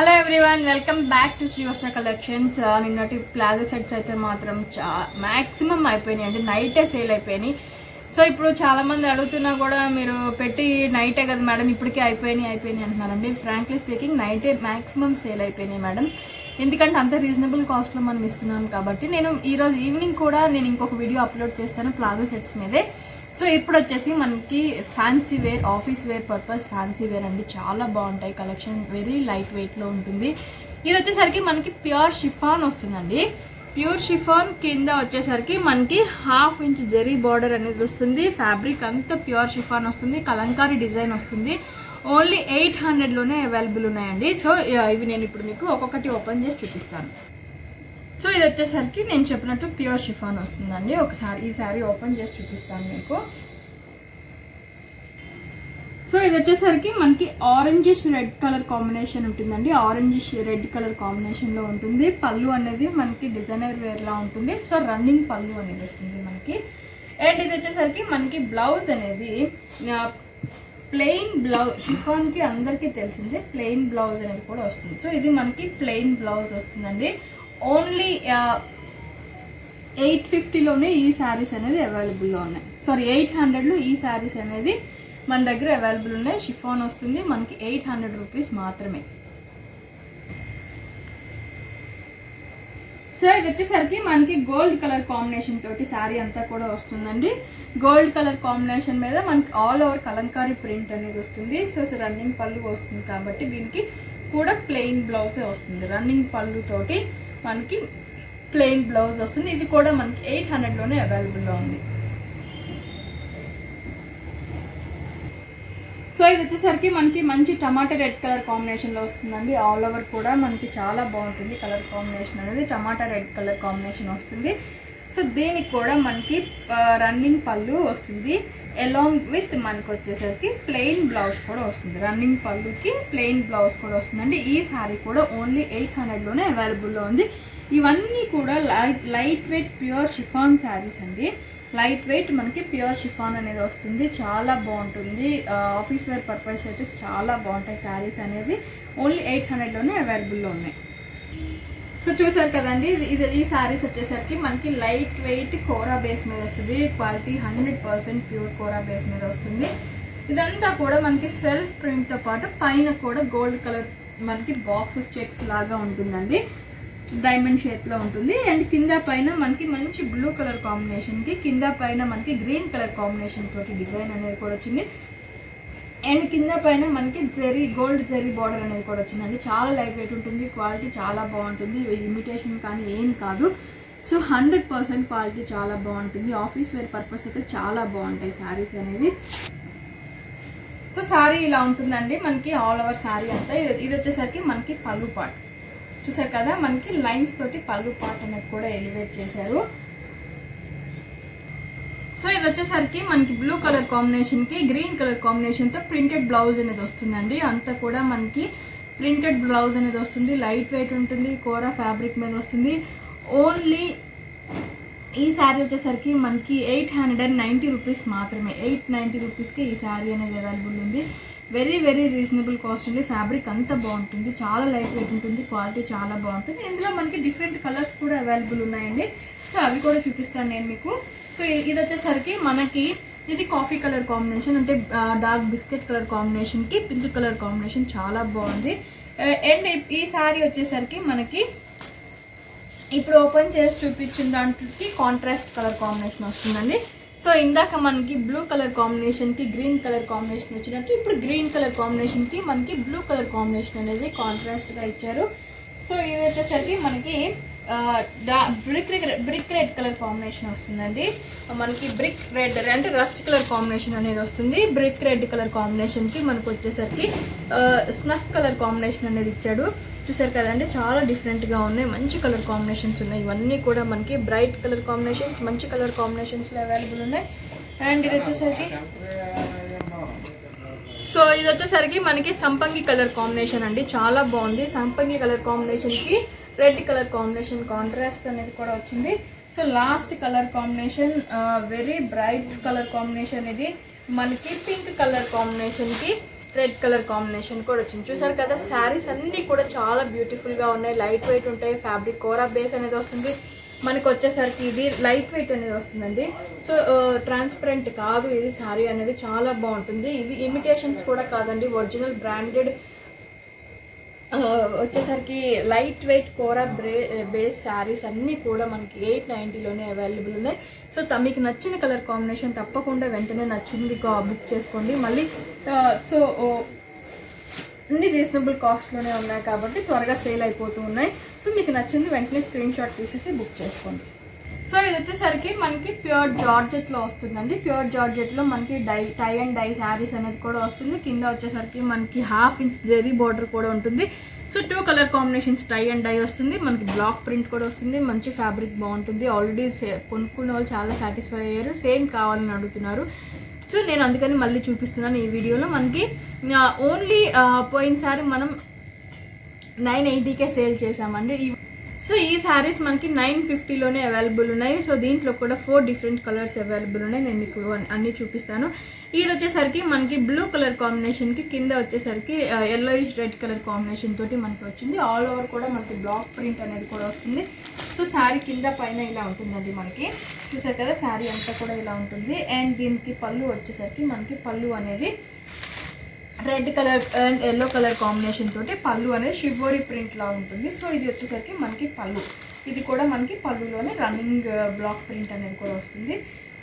Hello everyone, welcome back to Sri Vastra Collections. నిన్నటి palazzo sets అయితే మాత్రం మ్యాక్సిమం అయిపోయినాయి, అంటే నైటే సేల్ అయిపోయినాయి. సో ఇప్పుడు చాలామంది అడుగుతున్నా కూడా మీరు పెట్టి నైటే కదా మేడం ఇప్పటికే అయిపోయినాయి అంటున్నారండి. ఫ్రాంక్లీ స్పీకింగ్ నైటే మ్యాక్సిమం సేల్ అయిపోయినాయి మేడం, ఎందుకంటే అంత రీజనబుల్ కాస్ట్లో మనం ఇస్తున్నాం కాబట్టి. నేను ఈరోజు ఈవినింగ్ కూడా నేను ఇంకొక వీడియో అప్లోడ్ చేస్తాను ప్లాజో సెట్స్ మీదే. సో ఇప్పుడు వచ్చేసి మనకి fancy wear, office wear purpose fancy wear అండి, చాలా బాగుంటాయి కలెక్షన్, వెరీ లైట్ వెయిట్లో ఉంటుంది. ఇది వచ్చేసరికి మనకి ప్యూర్ షిఫాన్ వస్తుందండి. ప్యూర్ షిఫాన్ కింద వచ్చేసరికి మనకి 1/2 ఇంచ్ జెరీ బార్డర్ అనేది వస్తుంది. ఫ్యాబ్రిక్ అంతా ప్యూర్ షిఫాన్ వస్తుంది, కలంకారీ డిజైన్ వస్తుంది. ఓన్లీ 800లోనే అవైలబుల్ ఉన్నాయండి. సో ఇవి నేను ఇప్పుడు మీకు ఒక్కొక్కటి ఓపెన్ చేసి చూపిస్తాను. సో ఇది వచ్చేసరికి నేను చెప్పినట్టు ప్యూర్ షిఫాన్ వస్తుందండి. ఒకసారి ఈ శారీ ఓపెన్ చేసి చూపిస్తాను మీకు. సో ఇది వచ్చేసరికి మనకి ఆరెంజిష్ రెడ్ కలర్ కాంబినేషన్ ఉంటుందండి. ఆరెంజిష్ రెడ్ కలర్ కాంబినేషన్లో ఉంటుంది. పళ్ళు అనేది మనకి డిజైనర్ వేర్లా ఉంటుంది. సో రన్నింగ్ పళ్ళు అనేది వస్తుంది మనకి. అండ్ ఇది వచ్చేసరికి మనకి బ్లౌజ్ అనేది ప్లెయిన్ బ్లౌజ్, షిఫాన్కి అందరికీ తెలిసిందే ప్లెయిన్ బ్లౌజ్ అనేది కూడా వస్తుంది. సో ఇది మనకి ప్లెయిన్ బ్లౌజ్ వస్తుందండి. ఓన్లీ 850లోనే ఈ శారీస్ అనేది అవైలబుల్లో ఉన్నాయి. సారీ 800లో ఈ శారీస్ అనేది మన దగ్గర అవైలబుల్ ఉన్నాయి. షిఫాన్ వస్తుంది మనకి 800 రూపీస్ మాత్రమే. సో ఇది వచ్చేసరికి మనకి గోల్డ్ కలర్ కాంబినేషన్ తోటి శారీ అంతా కూడా వస్తుందండి. గోల్డ్ కలర్ కాంబినేషన్ మీద మనకి ఆల్ ఓవర్ కలంకారీ ప్రింట్ అనేది వస్తుంది. సో రన్నింగ్ పళ్ళు వస్తుంది కాబట్టి దీనికి కూడా ప్లెయిన్ బ్లౌజే వస్తుంది. రన్నింగ్ పళ్ళు తోటి మనకి ప్లెయిన్ బ్లౌజ్ వస్తుంది. ఇది కూడా మనకి 800లోనే అవైలబుల్లో ఉంది. సో ఇది వచ్చేసరికి మనకి మంచి టమాటా రెడ్ కలర్ కాంబినేషన్లో వస్తుందండి. ఆల్ ఓవర్ కూడా మనకి చాలా బాగుంటుంది కలర్ కాంబినేషన్ అనేది, టమాటా రెడ్ కలర్ కాంబినేషన్ వస్తుంది. సో దీనికి కూడా మనకి రన్నింగ్ పళ్ళు వస్తుంది, అలాంగ్ విత్ మనకి వచ్చేసరికి ప్లెయిన్ బ్లౌజ్ కూడా వస్తుంది. రన్నింగ్ పళ్ళుకి ప్లెయిన్ బ్లౌజ్ కూడా వస్తుందండి. ఈ శారీ కూడా ఓన్లీ 800లోనే అవైలబుల్లో ఉంది. ఇవన్నీ కూడా light weight pure chiffon saris అండి. లైట్ వెయిట్ మనకి ప్యూర్ షిఫాన్ అనేది వస్తుంది, చాలా బాగుంటుంది. ఆఫీస్ వేర్ పర్పస్ అయితే చాలా బాగుంటాయి శారీస్ అనేది. ఓన్లీ 800లోనే అవైలబుల్లో ఉన్నాయి. సో చూసారు కదండి, ఈ శారీస్ వచ్చేసరికి మనకి లైట్ వెయిట్ కోరా బేస్ మీద వస్తుంది. క్వాలిటీ 100% ప్యూర్ కోరా బేస్ మీద వస్తుంది. ఇదంతా కూడా మనకి సెల్ఫ్ ప్రింట్తో పాటు పైన కూడా గోల్డ్ కలర్ మనకి బాక్సెస్ చెక్స్ లాగా ఉంటుందండి, డైమండ్ షేప్లో ఉంటుంది. అండ్ కింద పైన మనకి మంచి బ్లూ కలర్ కాంబినేషన్కి కింద పైన మనకి గ్రీన్ కలర్ కాంబినేషన్ తోటి డిజైన్ అనేది కూడా వచ్చింది. అండ్ కింద పైన మనకి గోల్డ్ జెరీ బార్డర్ అనేది కూడా వచ్చిందండి. చాలా లైట్ వెయిట్ ఉంటుంది, క్వాలిటీ చాలా బాగుంటుంది, ఇమిటేషన్ కానీ ఏం కాదు. సో 100% క్వాలిటీ చాలా బాగుంటుంది. ఆఫీస్ వేర్ పర్పస్ అయితే చాలా బాగుంటాయి శారీస్ అనేది. సో శారీ ఇలా ఉంటుందండి మనకి ఆల్ ఓవర్ శారీ అంతా. ఇది వచ్చేసరికి మనకి పళ్ళు పార్ట్ చూసారు కదా, మనకి లైన్స్ తోటి పళ్ళు పార్ట్ అనేది కూడా ఎలివేట్ చేశారు. సో ఇది వచ్చేసరికి మనకి బ్లూ కలర్ కాంబినేషన్కి గ్రీన్ కలర్ కాంబినేషన్తో ప్రింటెడ్ బ్లౌజ్ అనేది వస్తుందండి. అంతా కూడా మనకి ప్రింటెడ్ బ్లౌజ్ అనేది వస్తుంది, లైట్ వెయిట్ ఉంటుంది, కోరా ఫ్యాబ్రిక్ మీద వస్తుంది. ఓన్లీ ఈ శారీ వచ్చేసరికి మనకి 890 రూపీస్ మాత్రమే. 890 రూపీస్కి ఈ శారీ అనేది అవైలబుల్ ఉంది. వెరీ వెరీ రీజనబుల్ కాస్ట్ అండి. ఫ్యాబ్రిక్ అంతా బాగుంటుంది, చాలా లైట్ వెయిట్ ఉంటుంది, క్వాలిటీ చాలా బాగుంటుంది. ఇందులో మనకి డిఫరెంట్ కలర్స్ కూడా అవైలబుల్ ఉన్నాయండి. సో అవి కూడా చూపిస్తాను నేను మీకు. సో ఇది వచ్చేసరికి మనకి ఇది కాఫీ కలర్ కాంబినేషన్, అంటే డార్క్ బిస్కెట్ కలర్ కాంబినేషన్కి పింక్ కలర్ కాంబినేషన్ చాలా బాగుంది. అండ్ ఈ శారీ వచ్చేసరికి మనకి ఇప్పుడు ఓపెన్ చేసి చూపించిన దాంట్లోకి కాంట్రాస్ట్ కలర్ కాంబినేషన్ వస్తుందండి. సో ఇందాక మనకి బ్లూ కలర్ కాంబినేషన్కి గ్రీన్ కలర్ కాంబినేషన్ వచ్చినట్టు ఇప్పుడు గ్రీన్ కలర్ కాంబినేషన్కి మనకి బ్లూ కలర్ కాంబినేషన్ అనేది కాంట్రాస్ట్గా ఇచ్చారు. సో ఇది వచ్చేసరికి మనకి బ్రిక్ రెడ్ కలర్ కాంబినేషన్ వస్తుందండి. మనకి బ్రిక్ రెడ్ అంటే రస్ట్ కలర్ కాంబినేషన్ అనేది వస్తుంది. బ్రిక్ రెడ్ కలర్ కాంబినేషన్కి మనకు వచ్చేసరికి స్నఫ్ కలర్ కాంబినేషన్ అనేది ఇచ్చాడు. చూసారు కదండి, చాలా డిఫరెంట్గా ఉన్నాయి, మంచి కలర్ కాంబినేషన్స్ ఉన్నాయి. ఇవన్నీ కూడా మనకి బ్రైట్ కలర్ కాంబినేషన్స్, మంచి కలర్ కాంబినేషన్స్లో అవైలబుల్ ఉన్నాయి. అండ్ ఇది వచ్చేసరికి ఇది వచ్చేసరికి మనకి సంపంగి కలర్ కాంబినేషన్ అండి, చాలా బాగుంది. సంపంగి కలర్ కాంబినేషన్కి రెడ్ కలర్ కాంబినేషన్ కాంట్రాస్ట్ అనేది కూడా వచ్చింది. So last colour combination very bright colour combination ఇది మనకి పింక్ కలర్ కాంబినేషన్కి రెడ్ కలర్ కాంబినేషన్ కూడా వచ్చింది. చూసారు కదా, శారీస్ అన్నీ కూడా చాలా బ్యూటిఫుల్గా ఉన్నాయి, లైట్ వెయిట్ ఉంటాయి. ఫ్యాబ్రిక్ కోరా బేస్ అనేది వస్తుంది మనకు వచ్చేసరికి. ఇది లైట్ వెయిట్ అనేది వస్తుందండి. సో ట్రాన్స్పరెంట్ కాదు ఇది శారీ అనేది, చాలా బాగుంటుంది. ఇది ఇమిటేషన్స్ కూడా కాదండి, ఒరిజినల్ బ్రాండెడ్ వచ్చేసరికి లైట్ వెయిట్ కోరా బేస్ శారీస్ అన్నీ కూడా మనకి 890లోనే అవైలబుల్ ఉన్నాయి. సో మీకు నచ్చిన కలర్ కాంబినేషన్ తప్పకుండా వెంటనే నచ్చింది బుక్ చేసుకోండి. మళ్ళీ సో అన్ని రీజనబుల్ కాస్ట్లోనే ఉన్నాయి కాబట్టి త్వరగా సేల్ అయిపోతూ ఉన్నాయి. సో మీకు నచ్చింది వెంటనే స్క్రీన్ షాట్ తీసేసి బుక్ చేసుకోండి. సో ఇది వచ్చేసరికి మనకి ప్యూర్ జార్జెట్లో వస్తుందండి. ప్యూర్ జార్జెట్లో మనకి టై అండ్ డై శారీస్ అనేది కూడా వస్తుంది. కింద వచ్చేసరికి మనకి 1/2 ఇంచ్ జెరీ బార్డర్ కూడా ఉంటుంది. So 2 colour combinations tie and dye వస్తుంది. మనకి బ్లాక్ ప్రింట్ కూడా వస్తుంది. మంచి ఫ్యాబ్రిక్ బాగుంటుంది. ఆల్రెడీ కొనుక్కున్న వాళ్ళు చాలా సాటిస్ఫై అయ్యారు, సేమ్ కావాలని అడుగుతున్నారు. సో నేను అందుకని మళ్ళీ చూపిస్తున్నాను ఈ వీడియోలో. మనకి ఓన్లీ పోయినసారి మనం 980కే సేల్ చేసామండి. సో ఈ శారీస్ మనకి 950లోనే అవైలబుల్ ఉన్నాయి. సో దీంట్లో కూడా 4 డిఫరెంట్ కలర్స్ అవైలబుల్ ఉన్నాయి. నేను మీకు అన్నీ చూపిస్తాను. ఇది వచ్చేసరికి మనకి బ్లూ కలర్ కాంబినేషన్కి కింద వచ్చేసరికి yellowish రెడ్ కలర్ కాంబినేషన్ తోటి మనకి వచ్చింది. ఆల్ ఓవర్ కూడా మనకి బ్లాక్ ప్రింట్ అనేది కూడా వస్తుంది. సో శారీ కింద పైన ఇలా ఉంటుందండి. మనకి చూసారు కదా, శారీ అంతా కూడా ఇలా ఉంటుంది. అండ్ దీనికి పళ్ళు వచ్చేసరికి మనకి పళ్ళు అనేది red colour and yellow colour combination తోటి పళ్ళు అనేది షివోరీ ప్రింట్ లా ఉంటుంది. సో ఇది వచ్చేసరికి మనకి పళ్ళు, ఇది కూడా మనకి పళ్ళులోనే రన్నింగ్ బ్లాక్ ప్రింట్ అనేది కూడా వస్తుంది.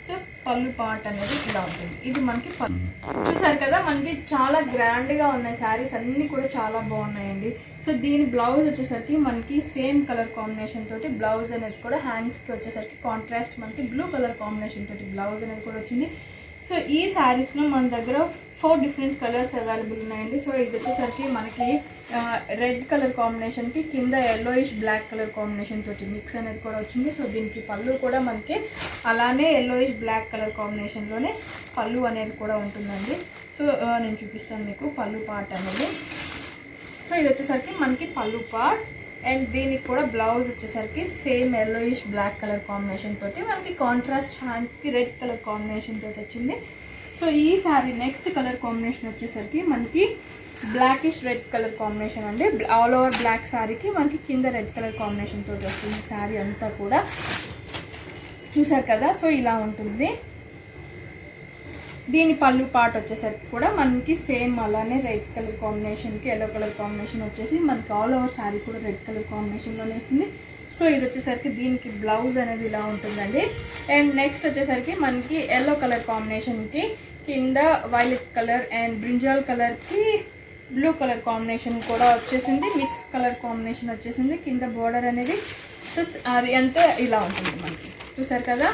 సో పళ్ళు పార్ట్ అనేది ఇలా ఉంటుంది. ఇది మనకి పళ్ళు. చూసారు కదా, మనకి చాలా గ్రాండ్గా ఉన్నాయి శారీస్ అన్నీ కూడా చాలా బాగున్నాయండి. సో దీని బ్లౌజ్ వచ్చేసరికి మనకి సేమ్ కలర్ కాంబినేషన్ తోటి బ్లౌజ్ అనేది కూడా హ్యాండ్స్కి వచ్చేసరికి కాంట్రాస్ట్ మనకి బ్లూ కలర్ కాంబినేషన్ తోటి బ్లౌజ్ అనేది కూడా వచ్చింది. సో ఈ శారీస్లో మన దగ్గర 4 డిఫరెంట్ కలర్స్ అవైలబుల్ ఉన్నాయండి. సో ఇది వచ్చేసరికి మనకి రెడ్ కలర్ కాంబినేషన్కి కింద yellowish బ్లాక్ కలర్ కాంబినేషన్ తోటి మిక్స్ అనేది కూడా వచ్చింది. సో దీనికి పళ్ళు కూడా మనకి అలానే yellowish బ్లాక్ కలర్ కాంబినేషన్లోనే పళ్ళు అనేది కూడా ఉంటుందండి. సో నేను చూపిస్తాను మీకు పళ్ళు పార్ట్ అనేది. సో ఇది వచ్చేసరికి మనకి పళ్ళు పార్ట్. అండ్ దీనికి కూడా బ్లౌజ్ వచ్చేసరికి same yellowish black colour combination తోటి మనకి కాంట్రాస్ట్ హ్యాండ్స్కి రెడ్ కలర్ కాంబినేషన్ తోటి వచ్చింది. సో ఈ శారీ నెక్స్ట్ కలర్ కాంబినేషన్ వచ్చేసరికి మనకి బ్లాకిష్ రెడ్ కలర్ కాంబినేషన్ అండి. ఆల్ ఓవర్ బ్లాక్ శారీకి మనకి కింద రెడ్ కలర్ కాంబినేషన్ తోటి వస్తుంది శారీ అంతా కూడా. చూసారు కదా, సో ఇలా ఉంటుంది. దీని పళ్ళు పార్ట్ వచ్చేసరికి కూడా మనకి సేమ్ అలానే రెడ్ కలర్ కాంబినేషన్కి ఎల్లో కలర్ కాంబినేషన్ వచ్చేసి మనకి ఆల్ ఓవర్ శారీ కూడా రెడ్ కలర్ కాంబినేషన్లోనే వస్తుంది. సో ఇది వచ్చేసరికి దీనికి బ్లౌజ్ అనేది ఇలా ఉంటుందండి. అండ్ నెక్స్ట్ వచ్చేసరికి మనకి ఎల్లో కలర్ కాంబినేషన్కి కింద వైలెట్ కలర్ అండ్ బ్రింజాల్ కలర్కి బ్లూ కలర్ కాంబినేషన్ కూడా వచ్చేసింది. మిక్స్ కలర్ కాంబినేషన్ వచ్చేసింది కింద బోర్డర్ అనేది. సో అది అంతే ఇలా ఉంటుంది మనకి. చూసారు కదా,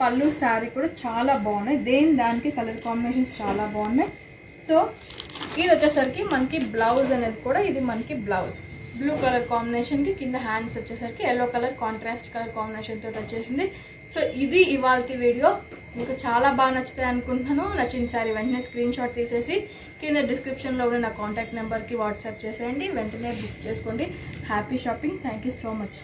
పళ్ళు శారీ కూడా చాలా బాగున్నాయి. దానికి కలర్ కాంబినేషన్స్ చాలా బాగున్నాయి. సో ఇది వచ్చేసరికి మనకి బ్లౌజ్ అనేది కూడా ఇది మనకి బ్లౌజ్ బ్లూ కలర్ కాంబినేషన్కి కింద హ్యాండ్స్ వచ్చేసరికి yellow colour contrast colour combination తోటి వచ్చేసింది. సో ఇది ఇవాల్టి వీడియో. మీకు చాలా బాగా నచ్చుతాయి అనుకుంటున్నాను. నచ్చిన శారీ వెంటనే స్క్రీన్ షాట్ తీసేసి కింద డిస్క్రిప్షన్లో ఉన్న నా కాంటాక్ట్ నెంబర్కి వాట్సాప్ చేసేయండి. వెంటనే బుక్ చేసుకోండి. Happy shopping. Thank you so much.